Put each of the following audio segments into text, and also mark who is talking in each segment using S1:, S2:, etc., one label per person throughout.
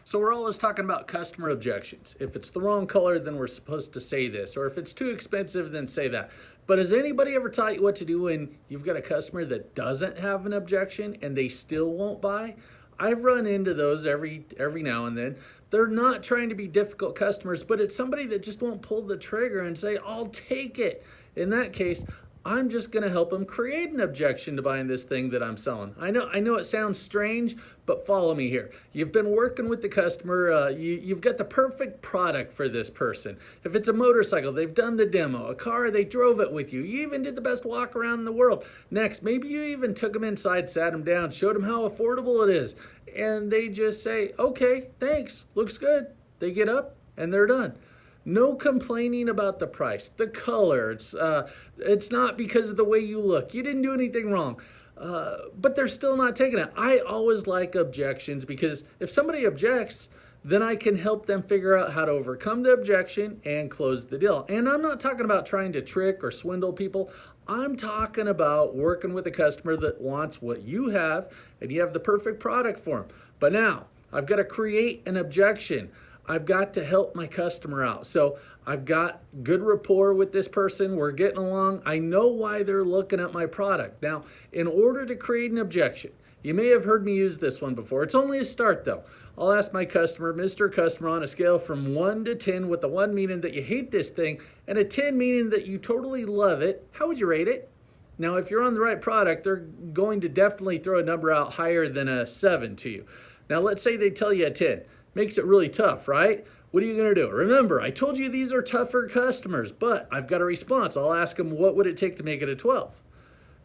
S1: So we're always talking about customer objections. If it's the wrong color, then we're supposed to say this. Or if it's too expensive, then say that. But has anybody ever taught you what to do when you've got a customer that doesn't have an objection and they still won't buy? I've run into those every now and then. They're not trying to be difficult customers, but it's somebody that just won't pull the trigger and say, I'll take it. In that case, I'm just going to help them create an objection to buying this thing that I'm selling. I know it sounds strange, but follow me here. You've been working with the customer. You've got the perfect product for this person. If it's a motorcycle, they've done the demo. A car, they drove it with you. You even did the best walk around in the world. Next, maybe you even took them inside, sat them down, showed them how affordable it is. And they just say, okay, thanks, looks good. They get up and they're done. No complaining about the price, the color. It's not because of the way you look. You didn't do anything wrong. But they're still not taking it. I always like objections because if somebody objects, then I can help them figure out how to overcome the objection and close the deal. And I'm not talking about trying to trick or swindle people. I'm talking about working with a customer that wants what you have and you have the perfect product for them. But now I've got to create an objection. I've got to help my customer out. So I've got good rapport with this person. We're getting along. I know why they're looking at my product. Now, in order to create an objection, you may have heard me use this one before. It's only a start though. I'll ask my customer, Mr. Customer, on a scale from 1 to 10, with the 1 meaning that you hate this thing and a 10 meaning that you totally love it, how would you rate it? Now, if you're on the right product, they're going to definitely throw a number out higher than a 7 to you. Now, let's say they tell you a 10. Makes it really tough, right? What are you going to do? Remember, I told you these are tougher customers, but I've got a response. I'll ask them, what would it take to make it a 12?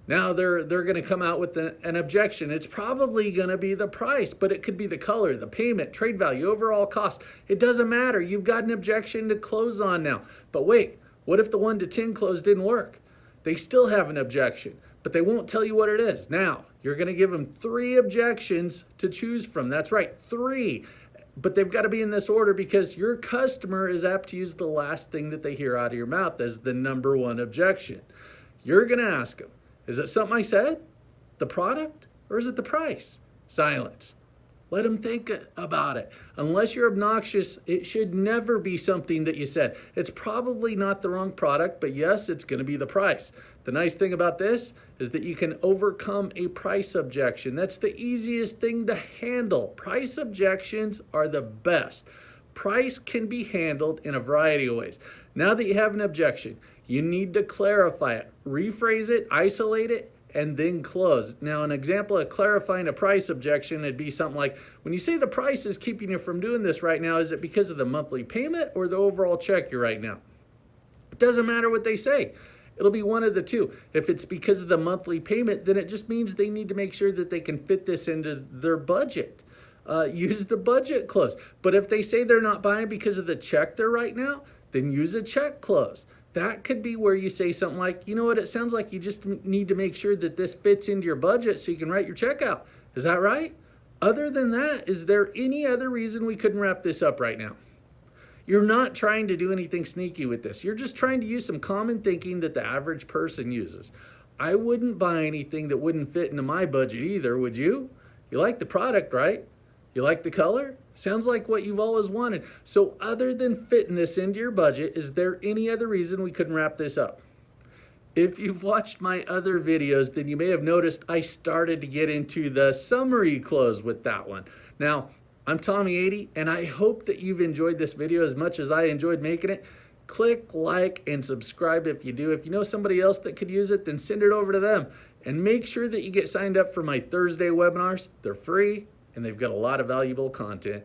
S1: Now they're going to come out with an objection. It's probably going to be the price, but it could be the color, the payment, trade value, overall cost. It doesn't matter. You've got an objection to close on now. But wait, what if the 1 to 10 close didn't work? They still have an objection, but they won't tell you what it is. Now, you're going to give them 3 objections to choose from. That's right, 3. But they've got to be in this order because your customer is apt to use the last thing that they hear out of your mouth as the number 1 objection. You're going to ask them, is it something I said? The product? Or is it the price? Silence. Let them think about it. Unless you're obnoxious, it should never be something that you said. It's probably not the wrong product, but yes, it's going to be the price. The nice thing about this is that you can overcome a price objection. That's the easiest thing to handle. Price objections are the best. Price can be handled in a variety of ways. Now that you have an objection, you need to clarify it, rephrase it, isolate it, and then close. Now, an example of clarifying a price objection would be something like, when you say the price is keeping you from doing this right now, is it because of the monthly payment or the overall check you're writing now? It doesn't matter what they say. It'll be one of the two. If it's because of the monthly payment, then it just means they need to make sure that they can fit this into their budget. Use the budget clause. But if they say they're not buying because of the check they're writing now, then use a check clause. That could be where you say something like, you know what, it sounds like you just need to make sure that this fits into your budget so you can write your check out. Is that right? Other than that, is there any other reason we couldn't wrap this up right now? You're not trying to do anything sneaky with this. You're just trying to use some common thinking that the average person uses. I wouldn't buy anything that wouldn't fit into my budget either, would you? You like the product, right? You like the color? Sounds like what you've always wanted. So other than fitting this into your budget, is there any other reason we couldn't wrap this up? If you've watched my other videos, then you may have noticed I started to get into the summary close with that one. Now, I'm Tommy Ady, and I hope that you've enjoyed this video as much as I enjoyed making it. Click like and subscribe if you do. If you know somebody else that could use it, then send it over to them. And make sure that you get signed up for my Thursday webinars. They're free, and they've got a lot of valuable content.